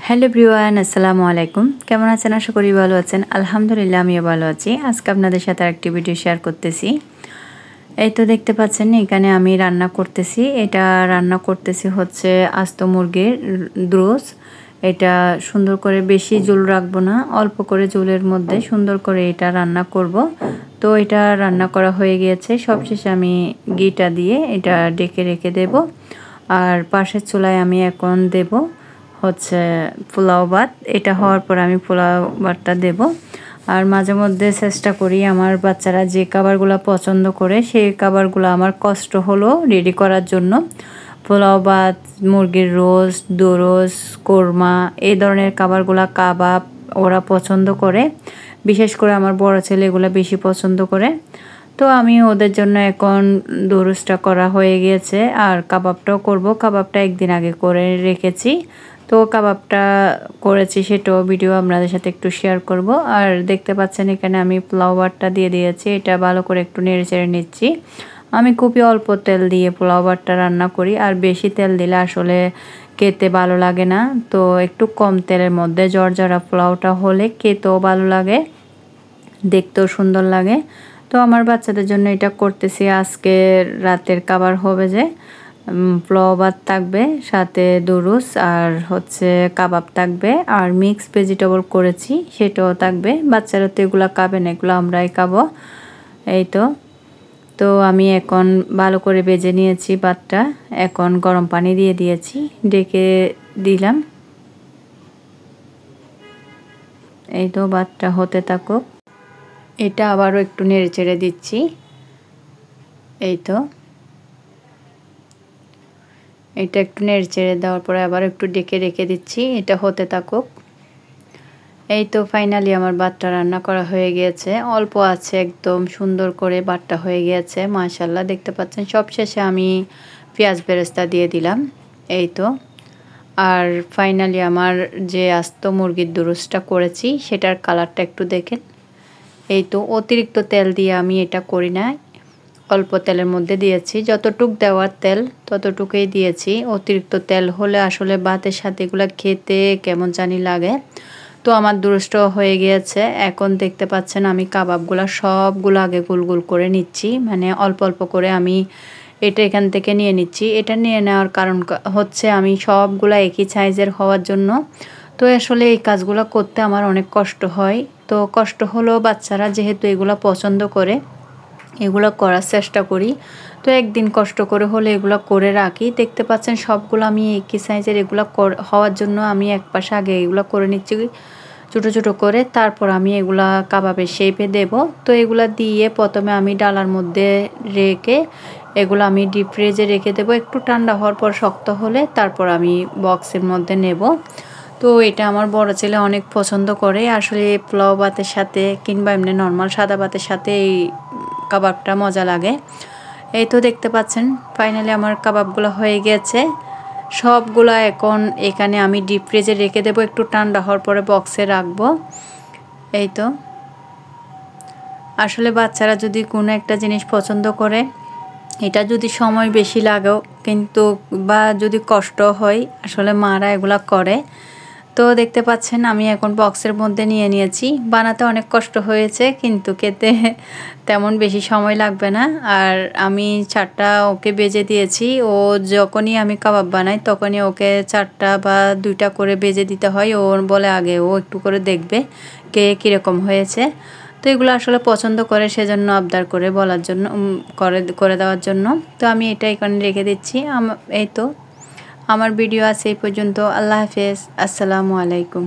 Hello everyone, আসসালামু আলাইকুম। কেমন আছেন? আশা করি ভালো আছেন। আলহামদুলিল্লাহ আমিও ভালো আছি। আজকে আপনাদের সাথে আরেকটি ভিডিও শেয়ার করতেছি। এই তো দেখতে পাচ্ছেন এখানে আমি রান্না করতেছি। এটা রান্না করতেছি হচ্ছে আস্ত মুরগির রোস্ট। এটা সুন্দর করে বেশি ঝোল রাখবো না, অল্প করে ঝোলের মধ্যে সুন্দর করে এটা রান্না করব। তো এটা রান্না করা হয়ে গিয়েছে। সবশেষে আমি ঘিটা দিয়ে এটা ডেকে রেখে দেব। আর পাশের চুলায় আমি এখন দেব হচ্ছে পোলাও ভাত। এটা হওয়ার পর আমি পোলাও ভাতটা দেব। আর মাঝে মধ্যে চেষ্টা করি আমার বাচ্চারা যে খাবারগুলো পছন্দ করে সেই খাবারগুলো আমার কষ্ট হলো রেডি করার জন্য। পোলাও ভাত, মুরগির রোস্ট, দোরোস, কোরমা, এই ধরনের খাবারগুলো, কাবাব ওরা পছন্দ করে। বিশেষ করে আমার বড় ছেলে এগুলো বেশি পছন্দ করে। তো আমি ওদের জন্য এখন দোরোসটা করা হয়ে গিয়েছে আর কাবাবটাও করব। কাবাবটা একদিন আগে করে রেখেছি। তো কাবাবটা করেছি সেটাও ভিডিও আপনাদের সাথে একটু শেয়ার করব। আর দেখতে পাচ্ছেন এখানে আমি পোলাও ভাতটা দিয়ে দিয়েছি। এটা ভালো করে একটু নেড়েচেড়ে নিচ্ছি। আমি খুবই অল্প তেল দিয়ে পোলাও ভাতটা রান্না করি, আর বেশি তেল দিলে আসলে খেতে ভালো লাগে না। তো একটু কম তেলের মধ্যে জর্জরা পোলাওটা হলে খেতেও ভালো লাগে, দেখতেও সুন্দর লাগে। তো আমার বাচ্চাদের জন্য এটা করতেছি। আজকে রাতের খাবার হবে যে পোলাও ভাত থাকবে, সাথে দুরুস আর হচ্ছে কাবাব থাকবে, আর মিক্স ভেজিটেবল করেছি সেটাও থাকবে। বাচ্চারা তো এগুলো খাবে না, এগুলো আমরাই খাবো। এই তো তো আমি এখন ভালো করে ভেজে নিয়েছি ভাতটা। এখন গরম পানি দিয়ে দিয়েছি, ডেকে দিলাম। এই তো ভাতটা হতে থাকুক। এটা আবারও একটু নেড়ে চেড়ে দিচ্ছি। এই তো এটা একটু নেড়ে চেড়ে দেওয়ার পরে আবার একটু ডেকে রেখে দিচ্ছি, এটা হতে থাকুক। এই তো ফাইনালি আমার ভাতটা রান্না করা হয়ে গিয়েছে। অল্প আছে, একদম সুন্দর করে ভাতটা হয়ে গিয়েছে, মাশাআল্লাহ। দেখতে পাচ্ছেন সবশেষে আমি পেঁয়াজ বেরেস্তা দিয়ে দিলাম। এই তো আর ফাইনালি আমার যে আস্ত মুরগির দুরুসটা করেছি সেটার কালারটা একটু দেখেন। এই তো অতিরিক্ত তেল দিয়ে আমি এটা করি না, অল্প তেলের মধ্যে দিয়েছি। যতটুক দেওয়ার তেল ততটুকুই দিয়েছি। অতিরিক্ত তেল হলে আসলে ভাতের সাথে এগুলো খেতে কেমন জানি লাগে। তো আমার দুরুষ্ট হয়ে গিয়েছে। এখন দেখতে পাচ্ছেন আমি কাবাবগুলো সবগুলো আগে গোল গোল করে নিচ্ছি, মানে অল্প অল্প করে আমি এটা এখান থেকে নিয়ে নিচ্ছি। এটা নিয়ে নেওয়ার কারণ হচ্ছে আমি সবগুলো একই সাইজের হওয়ার জন্য। তো আসলে এই কাজগুলো করতে আমার অনেক কষ্ট হয়। তো কষ্ট হলেও বাচ্চারা যেহেতু এগুলো পছন্দ করে এগুলো করার চেষ্টা করি। তো একদিন কষ্ট করে হলে এগুলো করে রাখি। দেখতে পাচ্ছেন সবগুলো আমি একই সাইজের এগুলো হওয়ার জন্য আমি এক পাশে আগে এগুলো করে নিচ্ছি ছোটো ছোটো করে। তারপর আমি এগুলা কাবাবের শেপে দেব। তো এগুলা দিয়ে প্রথমে আমি ডালার মধ্যে রেখে এগুলো আমি ডিপ ফ্রিজে রেখে দেবো। একটু ঠান্ডা হওয়ার পর শক্ত হলে তারপর আমি বক্সের মধ্যে নেব। তো এটা আমার বড় ছেলে অনেক পছন্দ করে। আসলে পোলাও ভাতের সাথে কিংবা এমনি নর্মাল সাদা ভাতের সাথে এই কাবাবটা মজা লাগে। এই তো দেখতে পাচ্ছেন ফাইনালি আমার কাবাবগুলো হয়ে গেছে সবগুলো। এখন এখানে আমি ডিপ ফ্রিজে রেখে দেবো, একটু ঠান্ডা হওয়ার পরে বক্সে রাখবো। এই তো আসলে বাচ্চারা যদি কোনো একটা জিনিস পছন্দ করে, এটা যদি সময় বেশি লাগেও কিন্তু বা যদি কষ্ট হয়, আসলে মারা এগুলা করে। তো দেখতে পাচ্ছেন আমি এখন বক্সের মধ্যে নিয়ে নিয়েছি। বানাতে অনেক কষ্ট হয়েছে কিন্তু খেতে তেমন বেশি সময় লাগবে না। আর আমি 4টা ওকে বেজে দিয়েছি। ও যখনই আমি কাবাব বানাই তখনই ওকে 4টা বা 2টা করে বেজে দিতে হয়। ও বলে আগে ও একটু করে দেখবে কে কীরকম হয়েছে। তো এগুলো আসলে পছন্দ করে, সেজন্য আবদার করে বলার জন্য করে দেওয়ার জন্য। তো আমি এটা এখানে রেখে দিচ্ছি। এই তো আমার ভিডিও আছে এই পর্যন্ত। আল্লাহ হাফেজ, আসসালামু আলাইকুম।